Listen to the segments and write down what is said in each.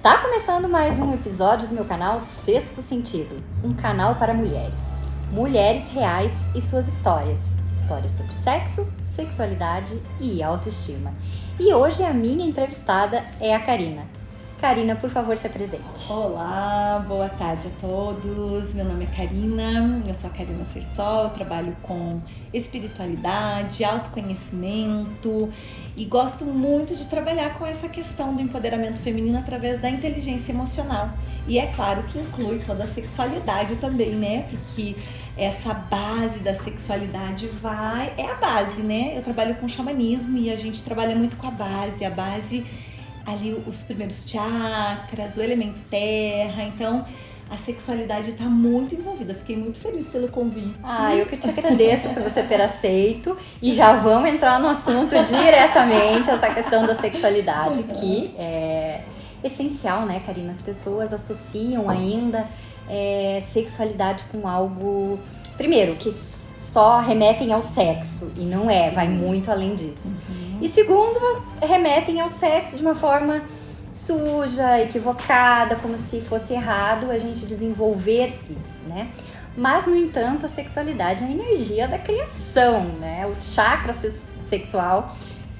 Está começando mais um episódio do meu canal Sexto Sentido, um canal para mulheres. Mulheres reais e suas histórias. Histórias sobre sexo, sexualidade e autoestima. E hoje a minha entrevistada é a Karina. Karina, por favor, se apresente. Olá, boa tarde a todos. Meu nome é Karina, eu sou a Karina Sersol, eu trabalho com espiritualidade, autoconhecimento e gosto muito de trabalhar com essa questão do empoderamento feminino através da inteligência emocional. E é claro que inclui toda a sexualidade também, né? Porque essa base da sexualidade é a base, né? Eu trabalho com xamanismo e a gente trabalha muito com a base ali os primeiros chakras, o elemento terra, então a sexualidade está muito envolvida. Fiquei muito feliz pelo convite. Eu que te agradeço por você ter aceito e já vamos entrar no assunto diretamente, essa questão da sexualidade, que é essencial, né, Karina? As pessoas associam ainda sexualidade com algo, primeiro, que só remetem ao sexo, e não é, vai muito além disso. E segundo, remetem ao sexo de uma forma suja, equivocada, como se fosse errado a gente desenvolver isso, né? Mas, no entanto, a sexualidade é a energia da criação, né? O chakra sexual,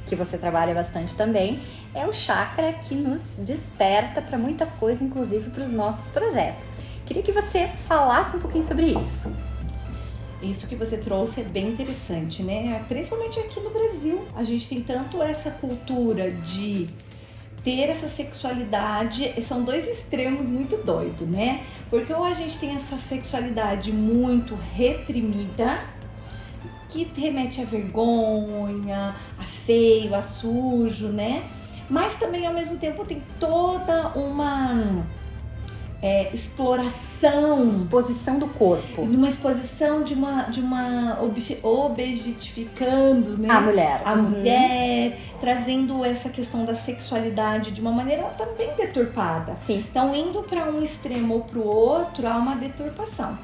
que você trabalha bastante também, é o chakra que nos desperta para muitas coisas, inclusive para os nossos projetos. Queria que você falasse um pouquinho sobre isso. Isso que você trouxe é bem interessante, né? Principalmente aqui no Brasil, a gente tem tanto essa cultura de ter essa sexualidade, são dois extremos muito doidos, né? Porque ou a gente tem essa sexualidade muito reprimida, que remete a vergonha, a feio, a sujo, né? Mas também ao mesmo tempo tem toda uma exposição do corpo, uma exposição de uma objetificando, né? A mulher, trazendo essa questão da sexualidade de uma maneira também deturpada. Sim. Então, indo para um extremo ou para o outro, há uma deturpação.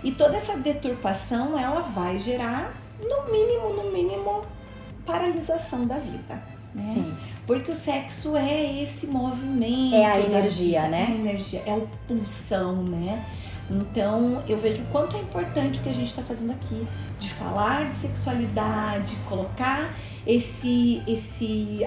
E toda essa deturpação, ela vai gerar, no mínimo, paralisação da vida, né? Sim. Porque o sexo é esse movimento. É a energia, né? É a energia, é o pulsão, né? Então, eu vejo o quanto é importante o que a gente está fazendo aqui, de falar de sexualidade, colocar esse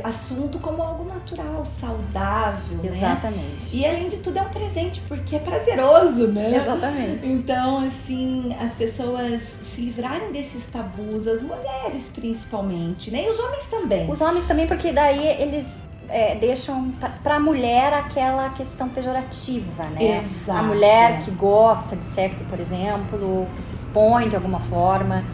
assunto como algo natural, saudável, Exatamente. né? E além de tudo é um presente, porque é prazeroso, né? Exatamente. Então, assim, as pessoas se livrarem desses tabus, as mulheres principalmente, né? E os homens também. Os homens também, porque daí eles deixam pra mulher aquela questão pejorativa, né? Exato. A mulher que gosta de sexo, por exemplo, que se expõe de alguma forma,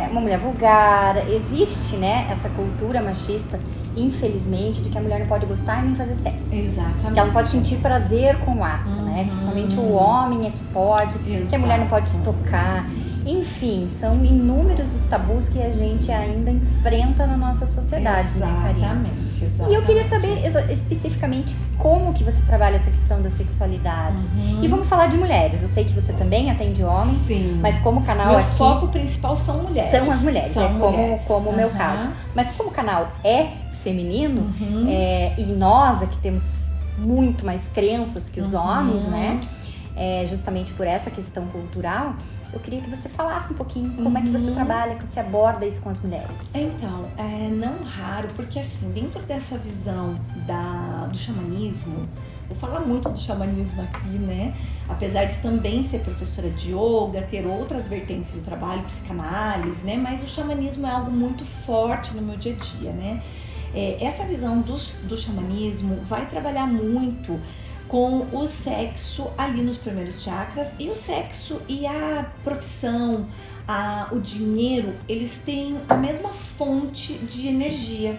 uma mulher vulgar. Existe, né, essa cultura machista, infelizmente, de que a mulher não pode gostar e nem fazer sexo. Exatamente. Que ela não pode sentir prazer com o ato, né? Que somente o homem é que pode, que a mulher não pode se tocar. Enfim, são inúmeros os tabus que a gente ainda enfrenta na nossa sociedade, né, Karina? Exatamente. E eu queria saber especificamente como que você trabalha essa questão da sexualidade. E vamos falar de mulheres. Eu sei que você também atende homens, sim, mas como canal meu aqui... foco principal são mulheres. São as mulheres, mulheres. como o meu caso. Mas como o canal é feminino, e nós aqui temos muito mais crenças que os homens, né? Justamente por essa questão cultural, eu queria que você falasse um pouquinho como é que você trabalha, que você aborda isso com as mulheres. Então, não raro, porque assim, dentro dessa visão do xamanismo, vou falar muito do xamanismo aqui, né? Apesar de também ser professora de yoga, ter outras vertentes de trabalho, psicanálise, né? Mas o xamanismo é algo muito forte no meu dia a dia, né? Essa visão do xamanismo vai trabalhar muito com o sexo ali nos primeiros chakras, e o sexo e a profissão, o dinheiro, eles têm a mesma fonte de energia.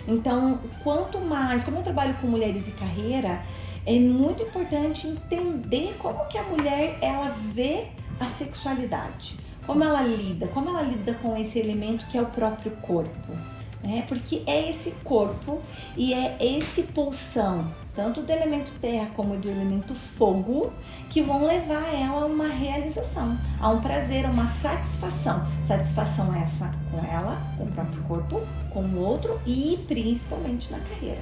Então, quanto mais, como eu trabalho com mulheres e carreira, é muito importante entender como que a mulher, ela vê a sexualidade, como ela lida com esse elemento que é o próprio corpo, né? Porque é esse corpo e é esse pulsão, tanto do elemento terra como do elemento fogo, que vão levar ela a uma realização, a um prazer, a uma satisfação. Satisfação essa com ela, com o próprio corpo, com o outro e principalmente na carreira.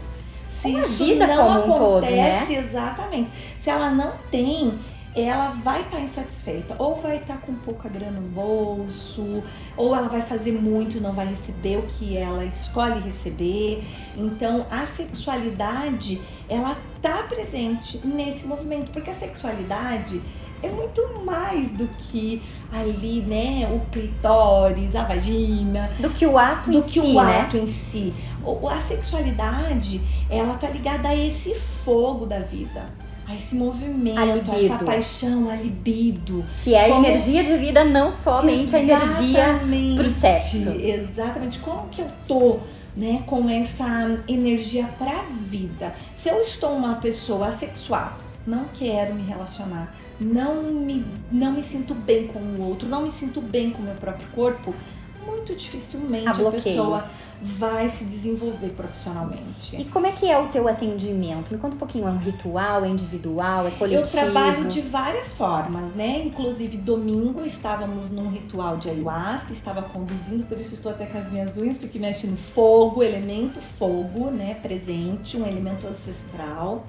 Se a isso vida não como um todo, acontece, né? exatamente. Se ela não tem, ela vai estar insatisfeita, ou vai estar com pouca grana no bolso, ou ela vai fazer muito e não vai receber o que ela escolhe receber. Então a sexualidade, ela tá presente nesse movimento, porque a sexualidade é muito mais do que ali, né, o clitóris, a vagina, Do que o ato em do que si, o né? ato em si. A sexualidade, ela tá ligada a esse fogo da vida, a esse movimento, a essa libido. paixão, a libido. Que é a Como- energia de vida, não somente a energia pro sexo. Exatamente. Como que eu tô, né, com essa energia pra vida? Se eu estou uma pessoa assexuada, não quero me relacionar, não me sinto bem com o outro, não me sinto bem com o meu próprio corpo, muito dificilmente Há a pessoa bloqueios. vai se desenvolver profissionalmente. E como é que é o teu atendimento? Me conta um pouquinho, é um ritual, é individual, é coletivo? Eu trabalho de várias formas, né? Inclusive, domingo estávamos num ritual de ayahuasca, estava conduzindo, por isso estou até com as minhas unhas, porque mexe no fogo, elemento fogo, né? Presente, um elemento ancestral.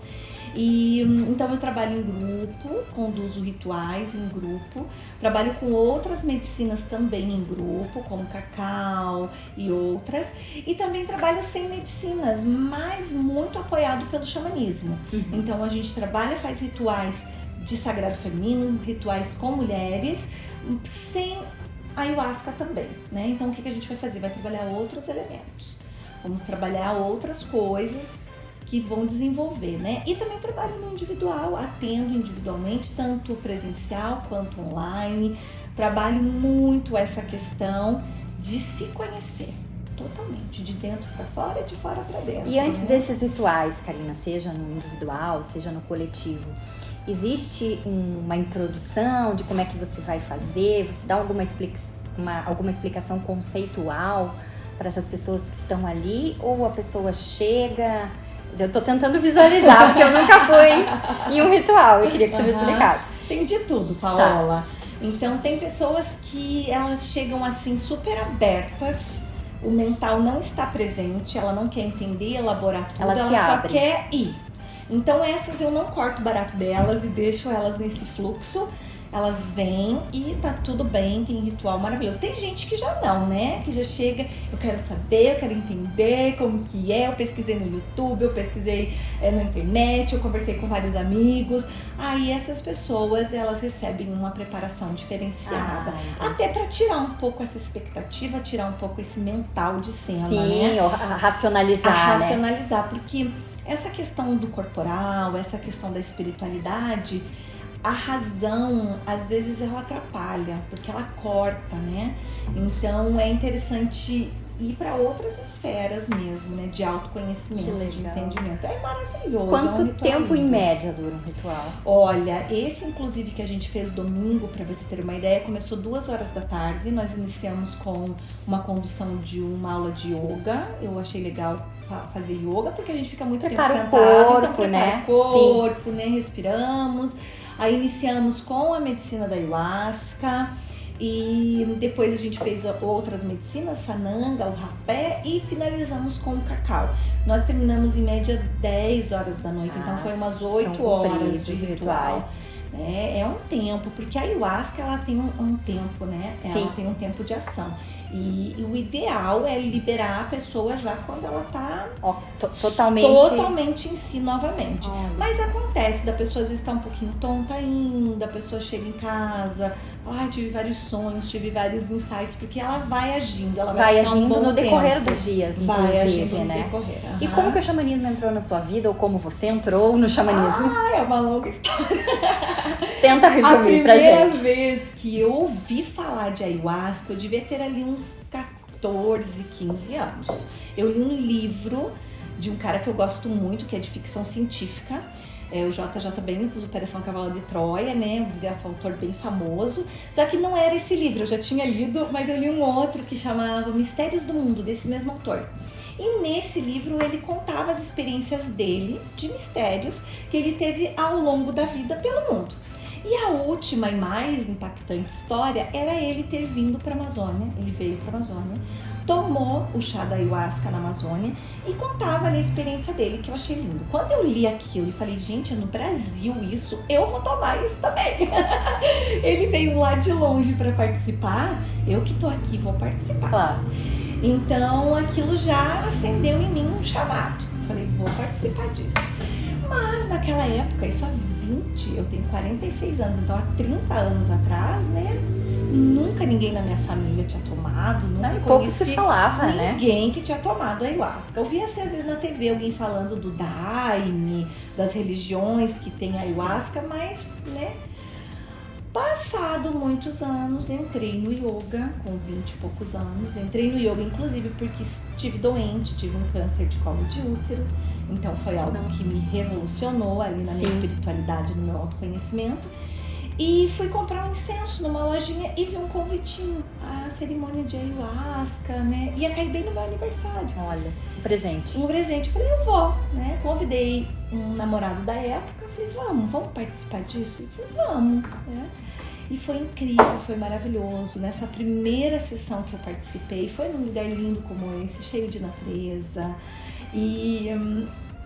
E então eu trabalho em grupo, conduzo rituais em grupo, trabalho com outras medicinas também em grupo, como cacau e outras, e também trabalho sem medicinas, mas muito apoiado pelo xamanismo. Então a gente trabalha, faz rituais de sagrado feminino, rituais com mulheres, sem ayahuasca também, né? Então o que a gente vai fazer? Vai trabalhar outros elementos, vamos trabalhar outras coisas que vão desenvolver, né? E também trabalho no individual, atendo individualmente, tanto presencial quanto online. Trabalho muito essa questão de se conhecer totalmente, de dentro para fora e de fora para dentro. E antes né? desses rituais, Karina, seja no individual, seja no coletivo, existe uma introdução de como é que você vai fazer? Você dá alguma explicação conceitual para essas pessoas que estão ali? Ou a pessoa chega... Eu tô tentando visualizar, porque eu nunca fui em um ritual. Eu queria que você me explicasse. Tem de tudo, Paola. Tá. Então, tem pessoas que elas chegam assim super abertas, o mental não está presente, ela não quer entender, elaborar tudo, ela só quer ir. Então, essas eu não corto o barato delas e deixo elas nesse fluxo. Elas vêm e tá tudo bem, tem um ritual maravilhoso. Tem gente que já não, né? Que já chega, eu quero saber, eu quero entender como que é. Eu pesquisei no YouTube, eu pesquisei na internet, eu conversei com vários amigos. Aí essas pessoas, elas recebem uma preparação diferenciada. Até pra tirar um pouco essa expectativa, tirar um pouco esse mental de cena, Sim, né? racionalizar, racionalizar, porque essa questão do corporal, essa questão da espiritualidade... A razão, às vezes, ela atrapalha, porque ela corta, né? Então, é interessante ir para outras esferas mesmo, né? De autoconhecimento, de entendimento. É maravilhoso. Quanto tempo, em média, dura um ritual? Olha, esse, inclusive, que a gente fez domingo, para você ter uma ideia, começou 2h da tarde. Nós iniciamos com uma condução de uma aula de yoga. Eu achei legal fazer yoga, porque a gente fica muito tempo sentado. Prepara o corpo, né? Respiramos. Aí iniciamos com a medicina da ayahuasca e depois a gente fez outras medicinas, sananga, o rapé e finalizamos com o cacau. Nós terminamos em média 10h da noite, então foi umas 8 horas de ritual. É um tempo, porque a ayahuasca ela tem um tempo, né? Ela tem um tempo de ação. E o ideal é liberar a pessoa já quando ela tá totalmente em si novamente. Mas acontece da pessoa às vezes tá um pouquinho tonta ainda, a pessoa chega em casa, tive vários sonhos, tive vários insights, porque ela vai agindo, ela vai agindo no decorrer dos dias, inclusive, né? E como que o xamanismo entrou na sua vida, ou como você entrou no xamanismo? É uma longa história. Tenta resumir pra gente. A primeira vez que eu ouvi falar de ayahuasca, eu devia ter ali uns 14, 15 anos. Eu li um livro de um cara que eu gosto muito, que é de ficção científica, o JJ Benítez, Operação Cavalo de Troia, né? Um autor bem famoso. Só que não era esse livro, eu já tinha lido, mas eu li um outro que chamava Mistérios do Mundo, desse mesmo autor. E nesse livro ele contava as experiências dele, de mistérios, que ele teve ao longo da vida pelo mundo. E a última e mais impactante história era ele ter vindo para a Amazônia, ele veio para a Amazônia, tomou o chá da ayahuasca na Amazônia e contava ali a experiência dele, que eu achei lindo. Quando eu li aquilo e falei, gente, é no Brasil isso, eu vou tomar isso também. Ele veio lá de longe para participar, eu que tô aqui vou participar. Claro. Então aquilo já acendeu em mim um chamado. Falei, vou participar disso. Mas naquela época, isso há 20, eu tenho 46 anos, então há 30 anos atrás, né? Nunca ninguém na minha família tinha tomado, nunca Não, pouco se conheci falava, né? ninguém que tinha tomado ayahuasca. Eu via assim, às vezes na TV alguém falando do Daime, das religiões que tem ayahuasca, mas, né? Passado muitos anos, entrei no yoga, com 20 e poucos anos. Entrei no yoga, inclusive, porque estive doente, tive um câncer de colo de útero. Então foi algo que me revolucionou ali na minha espiritualidade, no meu autoconhecimento. E fui comprar um incenso numa lojinha e vi um convitinho, a cerimônia de ayahuasca, né? Ia cair bem no meu aniversário. Olha, um presente. Um presente. Falei, eu vou, né? Convidei um namorado da época. Falei, vamos participar disso? Ele falou, vamos, né? E foi incrível, foi maravilhoso. Nessa primeira sessão que eu participei, foi num lugar lindo como esse, cheio de natureza. E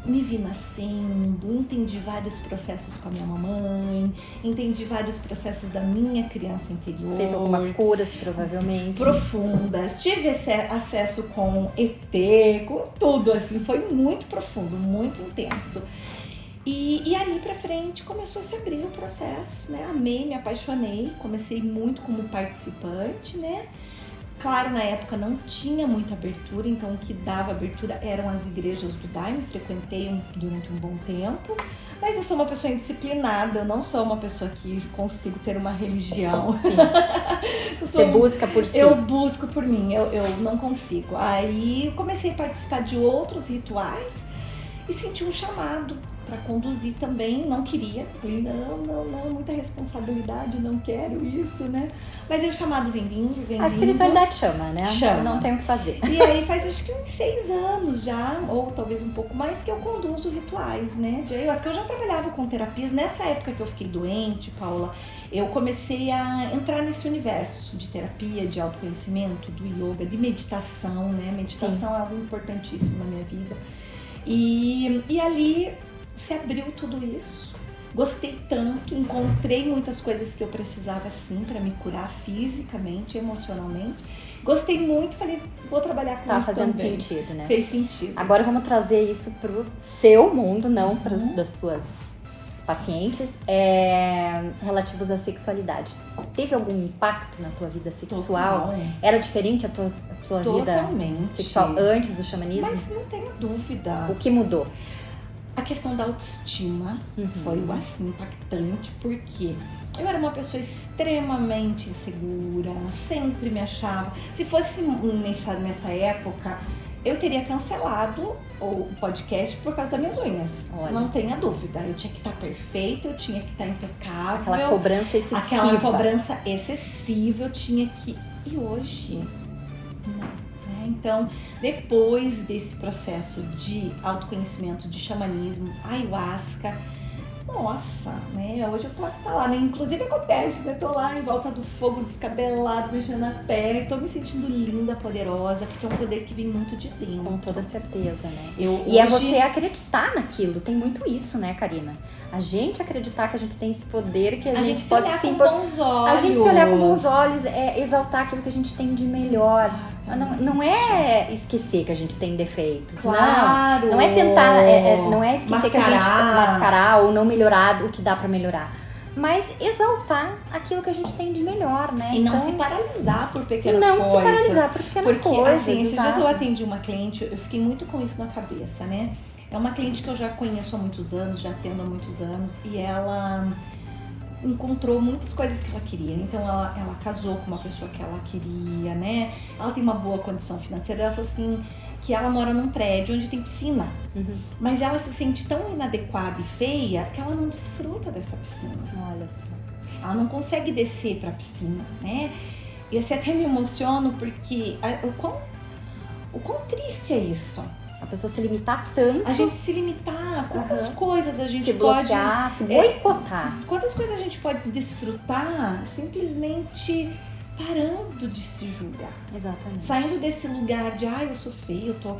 me vi nascendo, entendi vários processos com a minha mamãe, entendi vários processos da minha criança interior. Fez algumas curas, provavelmente. Profundas. Tive acesso com ET, com tudo, assim. Foi muito profundo, muito intenso. E ali pra frente começou a se abrir o processo, né? Amei, me apaixonei, comecei muito como participante, né? Claro, na época não tinha muita abertura, então o que dava abertura eram as igrejas do Daime, frequentei durante um bom tempo, mas eu sou uma pessoa indisciplinada, eu não sou uma pessoa que consigo ter uma religião. Sim. Você busca por si. Eu busco por mim, eu não consigo. Aí eu comecei a participar de outros rituais e senti um chamado para conduzir também, não queria, falei, não, muita responsabilidade, não quero isso, né? Mas aí o chamado vem vindo. A espiritualidade chama, né? Chama. Não tem o que fazer. E aí faz acho que uns 6 anos já, ou talvez um pouco mais, que eu conduzo rituais, né? De ayahuasca. Eu já trabalhava com terapias, nessa época que eu fiquei doente, Paula, eu comecei a entrar nesse universo de terapia, de autoconhecimento, do yoga, de meditação, né? Meditação é algo importantíssimo na minha vida. E ali se abriu tudo isso. Gostei tanto, encontrei muitas coisas que eu precisava sim para me curar fisicamente, emocionalmente. Gostei muito, falei, vou trabalhar com isso também. Tá fazendo sentido, né? Fez sentido. Agora vamos trazer isso pro seu mundo, não para os das suas pacientes, relativos à sexualidade. Teve algum impacto na tua vida sexual? Total. Era diferente a tua Totalmente. vida sexual antes do xamanismo? Mas não tenha dúvida. O que mudou? A questão da autoestima foi assim impactante, porque eu era uma pessoa extremamente insegura, sempre me achava. Se fosse nessa época, eu teria cancelado o podcast por causa das minhas unhas. Olha. Não tenha dúvida. Eu tinha que estar perfeita, eu tinha que estar impecável. Aquela cobrança excessiva. Aquela cobrança excessiva, eu tinha que... E hoje, não. Então, depois desse processo de autoconhecimento, de xamanismo, ayahuasca, nossa, né? Hoje eu posso estar lá, né? Inclusive acontece, né? Tô lá em volta do fogo, descabelado, mexendo na terra, e tô me sentindo linda, poderosa, porque é um poder que vem muito de dentro. Com toda certeza, né? Hoje... é você acreditar naquilo, tem muito isso, né, Karina? A gente acreditar que a gente tem esse poder, que a gente pode olhar sim... com bons olhos. A gente se olhar com bons olhos, exaltar aquilo que a gente tem de melhor. Não é esquecer que a gente tem defeitos, claro. Não é tentar, não é esquecer que a gente mascarar ou não melhorar o que dá pra melhorar. Mas exaltar aquilo que a gente tem de melhor, né? E não se paralisar por pequenas coisas. Não se paralisar por pequenas coisas. Porque, assim, esses dias eu atendi uma cliente, eu fiquei muito com isso na cabeça, né? É uma cliente que eu já conheço há muitos anos, já atendo há muitos anos, e ela encontrou muitas coisas que ela queria. Então ela casou com uma pessoa que ela queria, né? Ela tem uma boa condição financeira. Ela falou assim que ela mora num prédio onde tem piscina, mas ela se sente tão inadequada e feia que ela não desfruta dessa piscina. Olha só. Ela não consegue descer pra piscina, né? E assim até me emociono porque o quão triste é isso. A pessoa se limitar tanto. A gente se limitar, quantas coisas a gente se bloquear, pode... se boicotar. Quantas coisas a gente pode desfrutar simplesmente parando de se julgar. Exatamente. Saindo desse lugar de, eu sou feio, eu tô...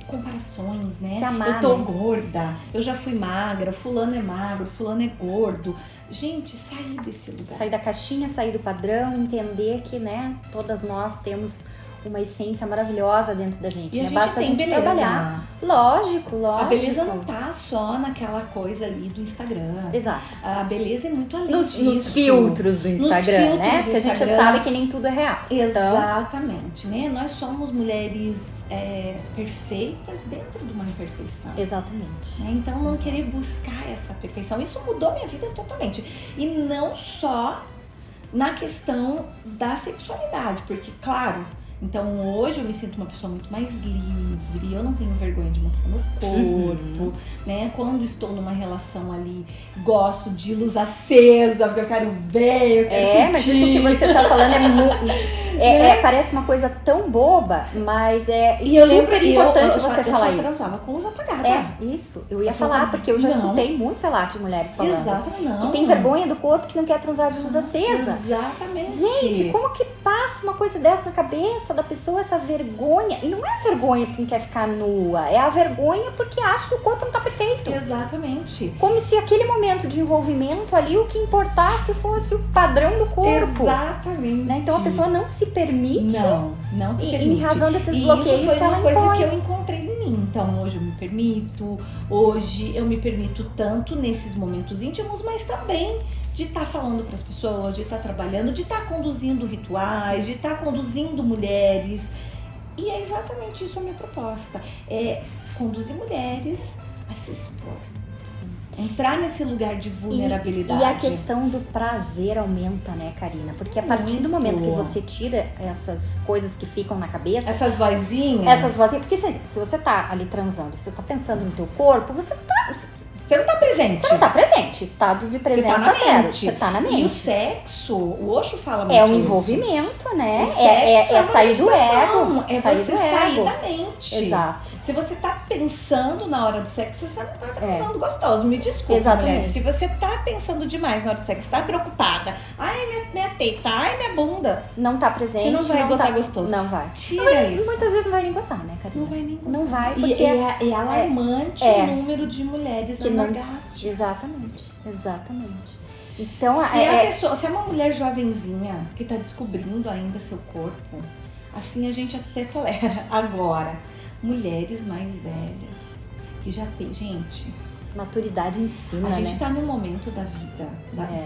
comparações, né? Se amar, eu tô né? gorda, eu já fui magra, fulano é magro, fulano é gordo. Gente, sair desse lugar. Sair da caixinha, sair do padrão, entender que, né, todas nós temos uma essência maravilhosa dentro da gente, E né? a gente Basta a tem gente beleza. trabalhar. Lógico. A beleza não tá só naquela coisa ali do Instagram. Exato. A beleza é muito além Nos disso. filtros do Instagram, filtros né? do Porque a gente Instagram. sabe que nem tudo é real. Exatamente, né? Nós somos mulheres perfeitas dentro de uma imperfeição. Exatamente. Né? Então, não querer buscar essa perfeição. Isso mudou minha vida totalmente. E não só na questão da sexualidade, porque, claro, então hoje eu me sinto uma pessoa muito mais livre, eu não tenho vergonha de mostrar meu corpo, né? Quando estou numa relação ali, gosto de luz acesa, porque eu quero ver, eu quero curtir. Mas isso que você tá falando parece uma coisa tão boba, mas é super importante você falar isso. Eu transava com luz apagada. Isso. Eu ia falar, porque eu já escutei muitos relatos de mulheres falando. Exatamente. Que tem vergonha do corpo, que não quer transar de luz acesa. Exatamente. Gente, como que passa uma coisa dessa na cabeça da pessoa, essa vergonha? E não é a vergonha que não quer ficar nua, é a vergonha porque acha que o corpo não tá perfeito. Exatamente. Como se aquele momento de envolvimento ali, o que importasse fosse o padrão do corpo. Exatamente. Né? Então a pessoa não se permite. Não se permite. Em razão desses bloqueios isso foi que ela uma coisa impõe. que eu encontrei em mim. Então hoje eu me permito tanto nesses momentos íntimos, mas também de estar falando para as pessoas, de estar trabalhando, de estar conduzindo rituais, de estar conduzindo mulheres. E é exatamente isso a minha proposta. É conduzir mulheres a se expor. Entrar nesse lugar de vulnerabilidade. E a questão do prazer aumenta, né, Karina? Porque a partir do momento que você tira essas coisas que ficam na cabeça... Essas vozinhas. Porque se você tá ali transando, você tá pensando no teu corpo, você não tá presente. Você não tá presente. Estado de presença zero. Você tá na mente. E o sexo, o Osho fala muito é um envolvimento, né? É sair do ego. É você sair da mente. Exato. Se você tá pensando na hora do sexo, você não tá pensando gostoso. Me desculpa, exatamente. Mulher. Se você tá pensando demais na hora do sexo, tá preocupada. Ai, minha teta, ai, minha bunda. Não tá presente. Você não vai gozar gostoso. Não vai. Tira isso. Muitas vezes não vai nem gozar, né, Karina? Não vai nem gozar. Não vai, porque... É alarmante o número de mulheres que não orgásticas. Exatamente. Então, se é uma mulher jovenzinha que tá descobrindo ainda seu corpo, assim a gente até tolera. Agora, mulheres mais velhas, que já tem, gente... Maturidade ensina, né? A gente né? tá num momento da vida,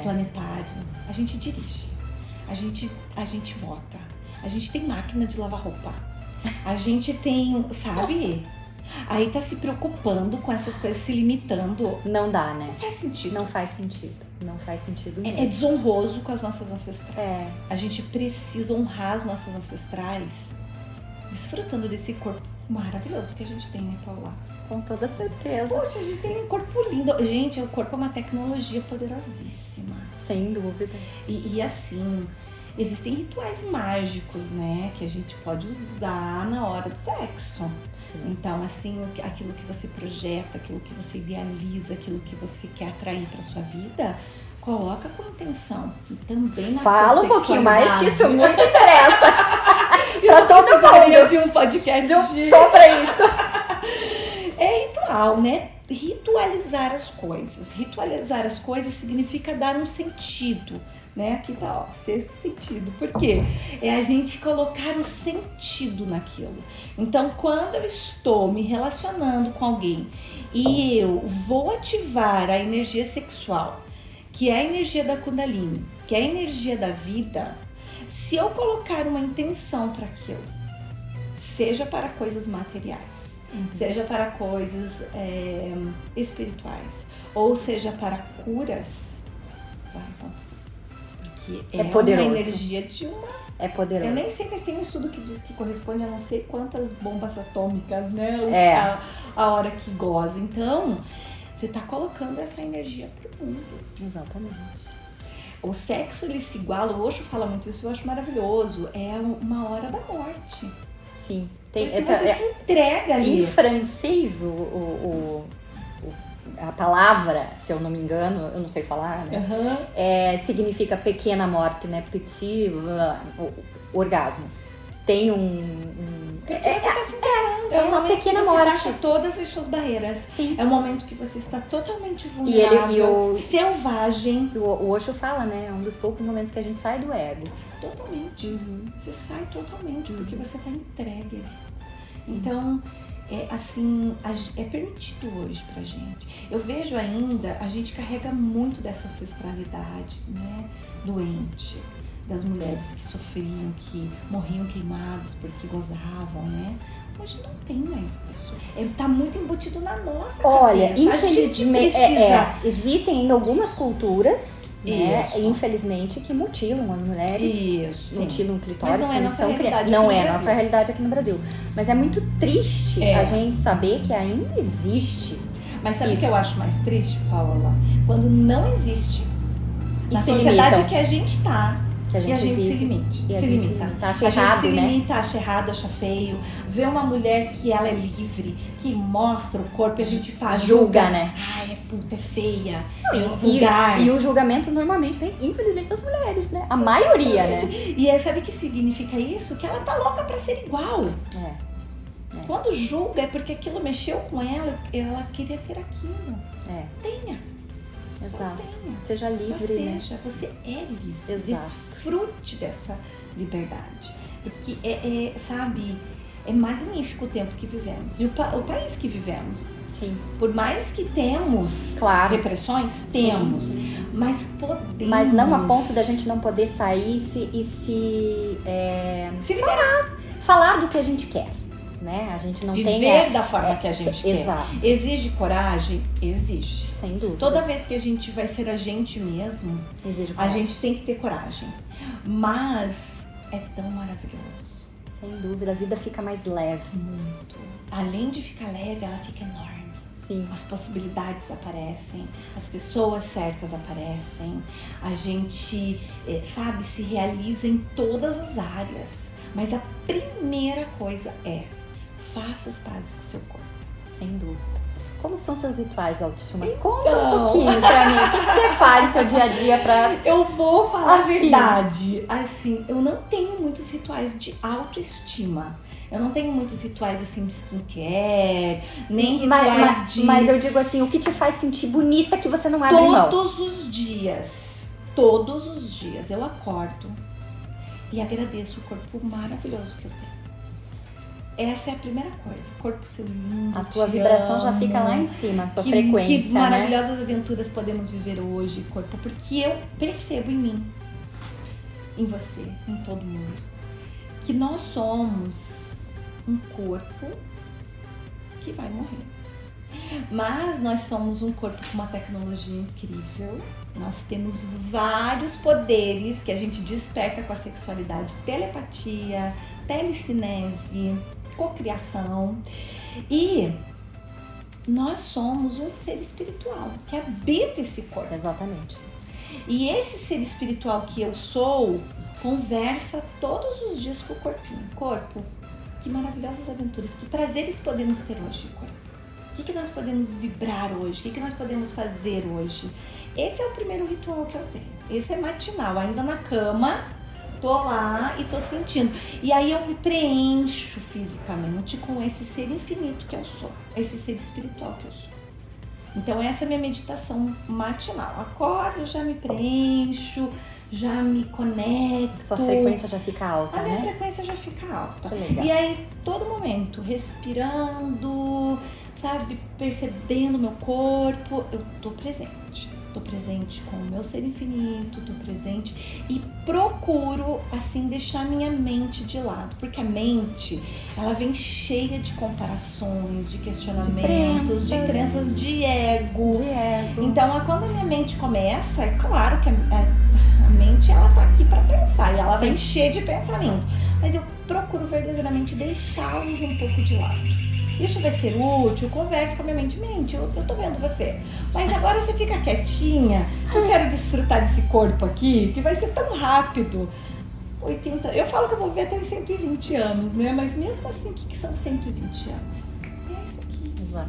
planetário. A gente dirige, a gente vota, a gente tem máquina de lavar roupa, a gente tem, sabe... Aí tá se preocupando com essas coisas, se limitando. Não dá, né? Não faz sentido. Não faz sentido mesmo. É desonroso com as nossas ancestrais. A gente precisa honrar as nossas ancestrais, desfrutando desse corpo maravilhoso que a gente tem, né, Paula? Com toda certeza. Poxa, a gente tem um corpo lindo. Gente, o corpo é uma tecnologia poderosíssima. Sem dúvida. E assim... Existem rituais mágicos, né, que a gente pode usar na hora do sexo. Sim. Então, assim, aquilo que você projeta, aquilo que você idealiza, aquilo que você quer atrair para sua vida, coloca com intenção. E também na Fala sua um pouquinho mais, que isso muito interessa. Pra todo mundo. De um podcast só pra isso. É ritual, né? Ritualizar as coisas. Ritualizar as coisas significa dar um sentido. Né? Aqui tá, sexto sentido. Por quê? É a gente colocar o sentido naquilo. Então, quando eu estou me relacionando com alguém e eu vou ativar a energia sexual, que é a energia da Kundalini, que é a energia da vida, se eu colocar uma intenção para aquilo, seja para coisas materiais, seja para coisas espirituais, ou seja para curas, vai acontecer. Que é poderoso. Uma energia de uma... É poderoso. Eu nem sei, mas tem um estudo que diz que corresponde a não sei quantas bombas atômicas, né? A hora que goza. Então, você tá colocando essa energia pro mundo. Exatamente. O sexo, ele se iguala, o Osho fala muito isso, eu acho maravilhoso. É uma hora da morte. Sim. Você se entrega ali. Em francês, a palavra, se eu não me engano, eu não sei falar, né? Significa pequena morte, né? Petit, orgasmo. Tem Porque você está se entregando. É uma pequena que morte. Você baixa todas as suas barreiras. Sim. É um momento que você está totalmente vulnerável, selvagem. O Osho fala, né? É um dos poucos momentos que a gente sai do ego. Totalmente. Você sai totalmente, porque você está entregue. Sim. Então, é permitido hoje pra gente. Eu vejo ainda, a gente carrega muito dessa ancestralidade, né? Doente. Das mulheres que sofriam, que morriam queimadas porque gozavam, né? Hoje não tem mais isso. Tá muito embutido na nossa Olha, cabeça. infelizmente, existem ainda algumas culturas, né? Infelizmente, que mutilam as mulheres, mutilam clitóris. Mas não é nossa realidade. Não é nossa realidade aqui no Brasil. Mas é muito triste a gente saber que ainda existe. Mas sabe o que eu acho mais triste, Paula? Quando não existe. E na se sociedade limitam. que a gente tá. Que a gente se vive. limite. E a Se gente limita. Acha errado, se né? limita, acha errado, acha feio. Vê uma mulher que ela é livre, que mostra o corpo e a gente faz. Julga, né? Ai, é puta, é feia. Vulgar. E o julgamento normalmente vem, infelizmente, das mulheres, né? A maioria, né? E sabe o que significa isso? Que ela tá louca pra ser igual. Quando julga é porque aquilo mexeu com ela, ela queria ter aquilo. Tenha. Exato. Tenha. Seja livre, né? Você é livre. Exato. Desfrute dessa liberdade. Porque é magnífico o tempo que vivemos. E o país que vivemos. Sim. Por mais que temos repressões, temos. Sim. Mas podemos. Mas não a ponto da gente não poder sair e se liberar. Falar do que a gente quer. Né? A gente não tem viver da forma que a gente quer. Exato. Exige coragem? Exige. Sem dúvida. Toda vez que a gente vai ser a gente mesmo, exige a gente tem que ter coragem. Mas é tão maravilhoso. Sem dúvida, a vida fica mais leve. Muito. Além de ficar leve, ela fica enorme. Sim. As possibilidades aparecem, as pessoas certas aparecem, a gente, se realiza em todas as áreas. Mas a primeira coisa faça as pazes com o seu corpo. Sem dúvida. Como são seus rituais de autoestima? Conta um pouquinho pra mim. O que você faz no seu dia a dia pra... Eu vou falar a verdade. Assim, eu não tenho muitos rituais de autoestima. Eu não tenho muitos rituais assim de skincare, nem rituais de... Mas eu digo assim, o que te faz sentir bonita que você não abre mão? Todos os dias eu acordo e agradeço o corpo maravilhoso que eu tenho. Essa é a primeira coisa. O corpo seu lindo. A tua vibração já fica lá em cima, a sua frequência, que maravilhosas aventuras podemos viver hoje, corpo. Porque eu percebo em mim, em você, em todo mundo, que nós somos um corpo que vai morrer. Mas nós somos um corpo com uma tecnologia incrível. Nós temos vários poderes que a gente desperta com a sexualidade. Telepatia, telecinese, cocriação. E nós somos um ser espiritual que habita esse corpo. Exatamente. E esse ser espiritual que eu sou conversa todos os dias com o corpinho. Corpo, que maravilhosas aventuras, que prazeres podemos ter hoje, corpo. O que nós podemos vibrar hoje? O que nós podemos fazer hoje? Esse é o primeiro ritual que eu tenho. Esse é matinal, ainda na cama, tô lá e tô sentindo. E aí eu me preencho fisicamente com esse ser infinito que eu sou, esse ser espiritual que eu sou. Então essa é a minha meditação matinal. Acordo, já me preencho, já me conecto. Sua frequência já fica alta, né? A minha frequência já fica alta. Que legal. E aí, todo momento, respirando, sabe, percebendo o meu corpo, eu tô presente. Tô presente com o meu ser infinito, tô presente e procuro, assim, deixar minha mente de lado. Porque a mente, ela vem cheia de comparações, de questionamentos, de crenças, de ego. Então, quando a minha mente começa, é claro que a mente, ela tá aqui pra pensar e ela vem cheia de pensamento. Mas eu procuro verdadeiramente deixá-los um pouco de lado. Isso vai ser útil, converse com a minha mente. Mente, eu tô vendo você. Mas agora você fica quietinha. Eu quero desfrutar desse corpo aqui, que vai ser tão rápido. 80, eu falo que eu vou viver até os 120 anos, né? Mas mesmo assim, o que são 120 anos? É isso aqui. Exato.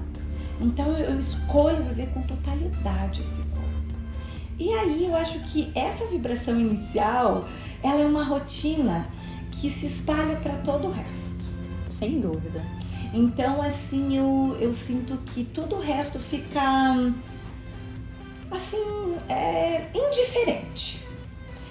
Então eu escolho viver com totalidade esse corpo. E aí eu acho que essa vibração inicial, ela é uma rotina que se espalha para todo o resto. Sem dúvida. Então, assim, eu sinto que todo o resto fica, assim, indiferente.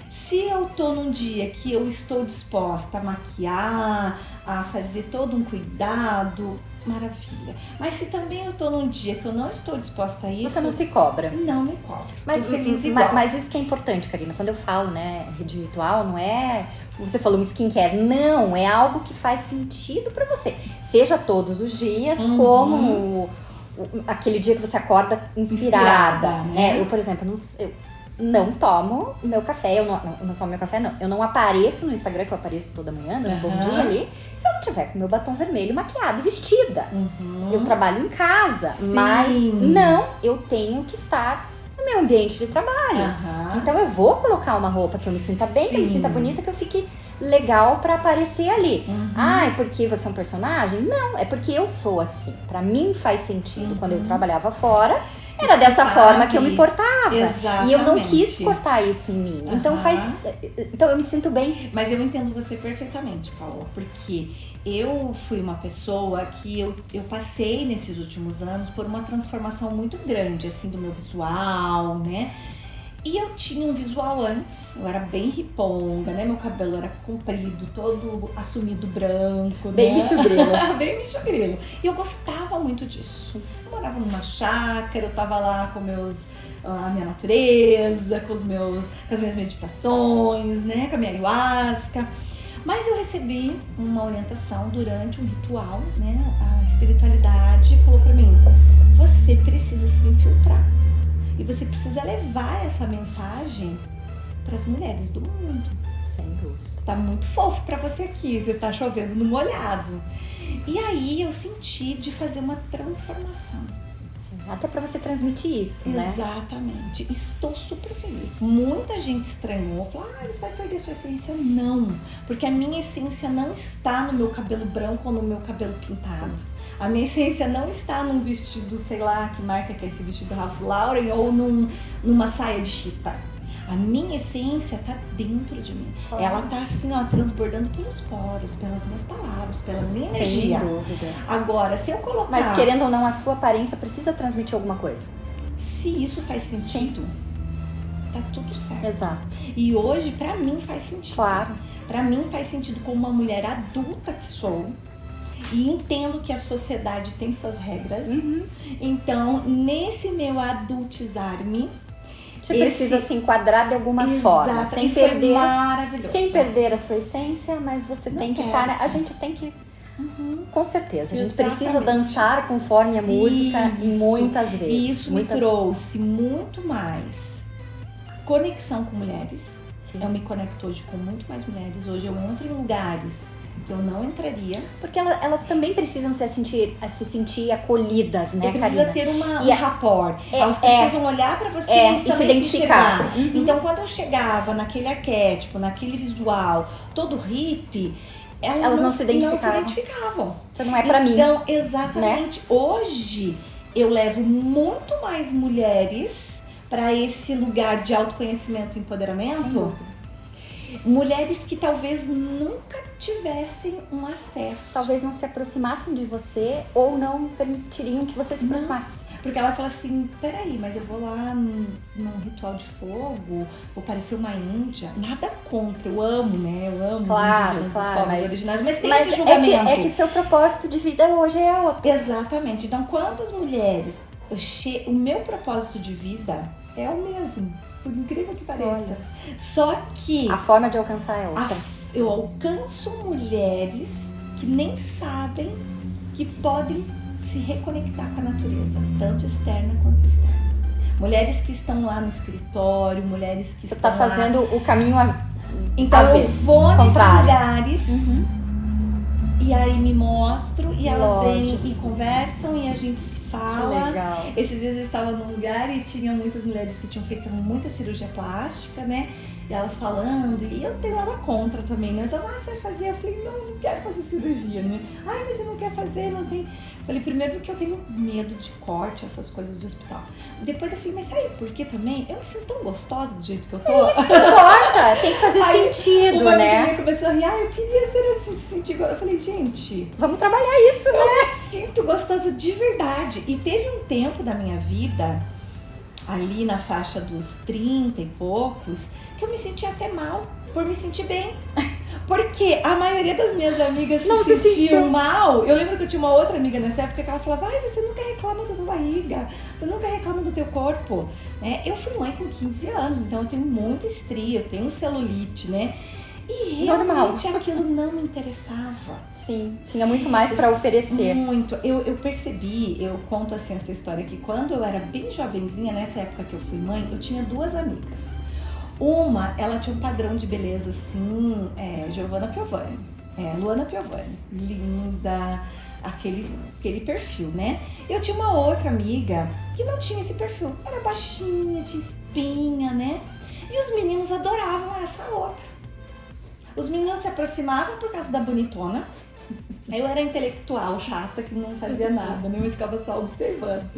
Se eu tô num dia que eu estou disposta a maquiar, a fazer todo um cuidado, maravilha. Mas se também eu tô num dia que eu não estou disposta a isso... Você não se cobra. Não me cobro. Mas, Tô feliz igual. mas isso que é importante, Karina. Quando eu falo, né, rede ritual, não é... Você falou um skincare. Não, é algo que faz sentido pra você. Seja todos os dias, como aquele dia que você acorda inspirada. né? Eu, por exemplo, eu não tomo meu café. Eu não tomo meu café, não. Eu não apareço no Instagram, que eu apareço toda manhã, dando um bom dia ali, se eu não tiver com meu batom vermelho, maquiada e vestida. Eu trabalho em casa, mas não, eu tenho que estar no meu ambiente de trabalho. Então eu vou colocar uma roupa que eu me sinta bem, que eu me sinta bonita, que eu fique legal pra aparecer ali. Ah, é porque você é um personagem? Não, é porque eu sou assim. Pra mim faz sentido. Quando eu trabalhava fora, era dessa forma que eu me portava. Exatamente. E eu não quis cortar isso em mim. Então então eu me sinto bem. Mas eu entendo você perfeitamente, Paula, porque eu fui uma pessoa que eu passei nesses últimos anos por uma transformação muito grande, assim, do meu visual, né? E eu tinha um visual antes, eu era bem riponga, né? Meu cabelo era comprido, todo assumido branco, bem né? bicho grilo. Bem bicho grilo. E eu gostava muito disso. Eu morava numa chácara, eu tava lá com a minha natureza, com as minhas meditações, né? Com a minha ayahuasca. Mas eu recebi uma orientação durante um ritual, né? A espiritualidade falou pra mim: você precisa se infiltrar. E você precisa levar essa mensagem para as mulheres do mundo. Sem dúvida. Tá muito fofo para você aqui, você tá chovendo no molhado. E aí eu senti de fazer uma transformação. Sim, até para você transmitir isso, né? Exatamente. Estou super feliz. Muita gente estranhou, falou: você vai perder sua essência. Não, porque a minha essência não está no meu cabelo branco ou no meu cabelo pintado. Sim. A minha essência não está num vestido, sei lá que marca que é esse vestido Ralph Lauren, ou numa saia de chita. A minha essência tá dentro de mim. Claro. Ela tá assim, ó, transbordando pelos poros, pelas minhas palavras, pela minha energia. Sem dúvida. Agora, se eu colocar... Mas querendo ou não, a sua aparência precisa transmitir alguma coisa. Se isso faz sentido, tá tudo certo. Exato. E hoje, pra mim, faz sentido. Claro. Pra mim faz sentido como uma mulher adulta que sou. E entendo que a sociedade tem suas regras. Então, nesse meu adultizar-me, você precisa se enquadrar de alguma forma, sem perder a sua essência, mas você tem que estar. A gente tem que, com certeza, a gente precisa dançar conforme a música e muitas vezes. E isso me trouxe muito mais conexão com mulheres. Sim. Eu me conecto hoje com muito mais mulheres. Hoje eu entro em lugares que eu não entraria. Porque elas também precisam se sentir acolhidas, né, Karina? Precisa ter um rapport. Elas precisam olhar pra você e se identificar. Então, quando eu chegava naquele arquétipo, naquele visual, todo hippie, elas não se identificavam. Então, não é pra mim. Então, exatamente. Né? Hoje, eu levo muito mais mulheres pra esse lugar de autoconhecimento e empoderamento. Mulheres que talvez nunca tivessem um acesso. Talvez não se aproximassem de você ou não permitiriam que você se aproximasse. Porque ela fala assim, peraí, mas eu vou lá num ritual de fogo, vou parecer uma índia. Nada contra, eu amo, né? Eu amo os indígenas, os povos originários, mas tem esse julgamento. É que seu propósito de vida hoje é outro. Exatamente. Então, quando as mulheres... O meu propósito de vida é o mesmo. Por incrível que pareça. Olha. Só que... a forma de alcançar é outra. Eu alcanço mulheres que nem sabem que podem se reconectar com a natureza, tanto externa quanto externa. Mulheres que estão lá no escritório, mulheres que Você estão está fazendo o caminho então eu vou nesses lugares e aí me mostro e elas vêm e conversam e a gente se fala. Que legal. Esses dias eu estava num lugar e tinha muitas mulheres que tinham feito muita cirurgia plástica, né? E elas falando, e eu não tenho nada contra também, né? Então, você vai fazer? Eu falei, não quero fazer cirurgia, né? Ai, mas você não quer fazer, não tem... Falei, primeiro porque eu tenho medo de corte, essas coisas de hospital. Depois eu falei, mas sabe por que também? Eu me sinto tão gostosa do jeito que eu tô. É isso que importa, tem que fazer sentido, uma né? amiga minha começou a rir, eu queria ser assim, se sentir gostosa. Eu falei, gente... Vamos trabalhar isso, né? Eu me sinto gostosa de verdade. E teve um tempo da minha vida, ali na faixa dos 30 e poucos, que eu me sentia até mal por me sentir bem. Porque a maioria das minhas amigas Não se se sentiam sentiu. mal. Eu lembro que eu tinha uma outra amiga nessa época que ela falava, você nunca reclama da tua barriga, você nunca reclama do teu corpo. Né? Eu fui mãe com 15 anos, então eu tenho muita estria, eu tenho celulite, né? E realmente aquilo não me interessava. Sim, tinha muito mais para oferecer. Muito. Eu percebi, eu conto assim essa história, que quando eu era bem jovenzinha, nessa época que eu fui mãe, eu tinha duas amigas. Uma, ela tinha um padrão de beleza assim, Giovanna Piovani, Luana Piovani, linda, aquele perfil, né? Eu tinha uma outra amiga que não tinha esse perfil, era baixinha, tinha espinha, né? E os meninos adoravam essa outra. Os meninos se aproximavam por causa da bonitona. Eu era intelectual, chata, que não fazia nada, né? Eu ficava só observando.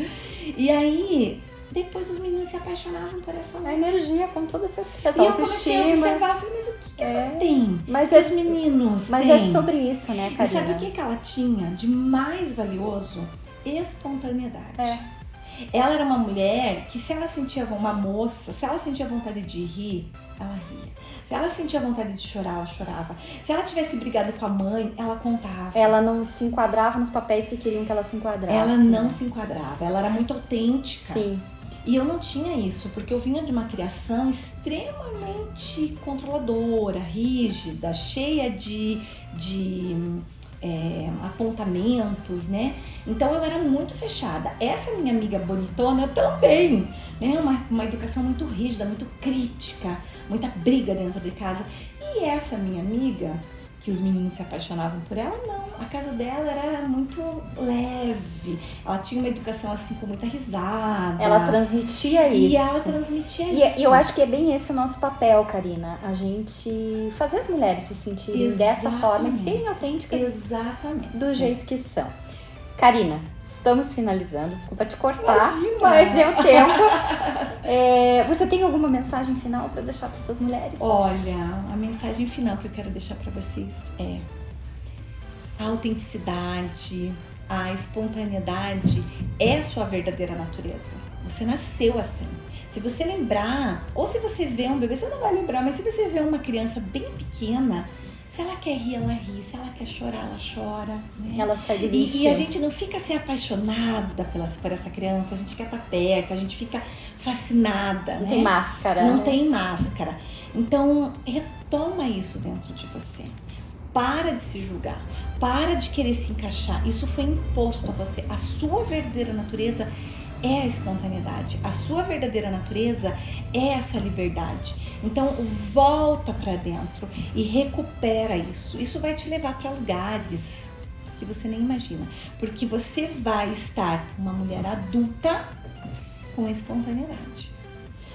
E aí, depois os meninos se apaixonavam por essa mulher. A energia, com toda certeza, E eu autoestima. comecei a observar, falei, mas o que ela tem? Mas Os meninos Mas têm. é sobre isso, né, Karina? E sabe o que ela tinha de mais valioso? Espontaneidade. Ela era uma mulher que, se ela sentia uma moça, se ela sentia vontade de rir, ela ria. Se ela sentia vontade de chorar, ela chorava. Se ela tivesse brigado com a mãe, ela contava. Ela não se enquadrava nos papéis que queriam que ela se enquadrasse. Ela não se enquadrava, ela era muito autêntica. Sim. E eu não tinha isso, porque eu vinha de uma criação extremamente controladora, rígida, cheia de apontamentos, né? Então eu era muito fechada. Essa minha amiga bonitona também, né? Uma educação muito rígida, muito crítica, muita briga dentro de casa. E essa minha amiga, que os meninos se apaixonavam por ela, não. A casa dela era muito leve. Ela tinha uma educação assim com muita risada. Ela transmitia isso. E ela transmitia isso. E eu acho que é bem esse o nosso papel, Karina. A gente fazer as mulheres se sentirem dessa forma e serem autênticas. Exatamente. Do jeito que são. Karina, estamos finalizando. Desculpa te cortar, Imagina. mas deu tempo. Você tem alguma mensagem final para deixar para essas mulheres? Olha, a mensagem final que eu quero deixar para vocês é: a autenticidade, a espontaneidade é a sua verdadeira natureza. Você nasceu assim. Se você lembrar, ou se você vê um bebê, você não vai lembrar, mas se você vê uma criança bem pequena, se ela quer rir, ela ri. Se ela quer chorar, ela chora. Né? Ela segue os E a instintos. gente não fica assim apaixonada por essa criança, a gente quer estar perto, a gente fica fascinada. Não né? tem máscara. Não né? tem máscara. Então, retoma isso dentro de você. Para de se julgar. Para de querer se encaixar. Isso foi imposto a você. A sua verdadeira natureza é a espontaneidade. A sua verdadeira natureza é essa liberdade. Então, volta para dentro e recupera isso. Isso vai te levar para lugares que você nem imagina. Porque você vai estar uma mulher adulta com espontaneidade.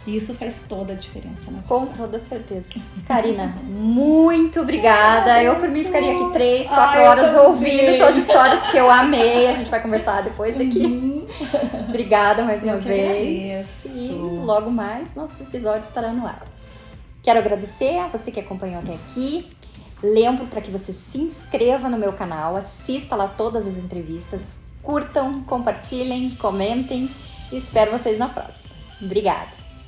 E isso faz toda a diferença na vida. Com toda certeza. Karina, muito obrigada. Eu, por mim, ficaria aqui 3, 4 horas ouvindo todas as histórias que eu amei. A gente vai conversar depois daqui. Obrigada mais uma vez. Agradeço. E logo mais, nosso episódio estará no ar. Quero agradecer a você que acompanhou até aqui. Lembro para que você se inscreva no meu canal, assista lá todas as entrevistas, curtam, compartilhem, comentem e espero vocês na próxima. Obrigada!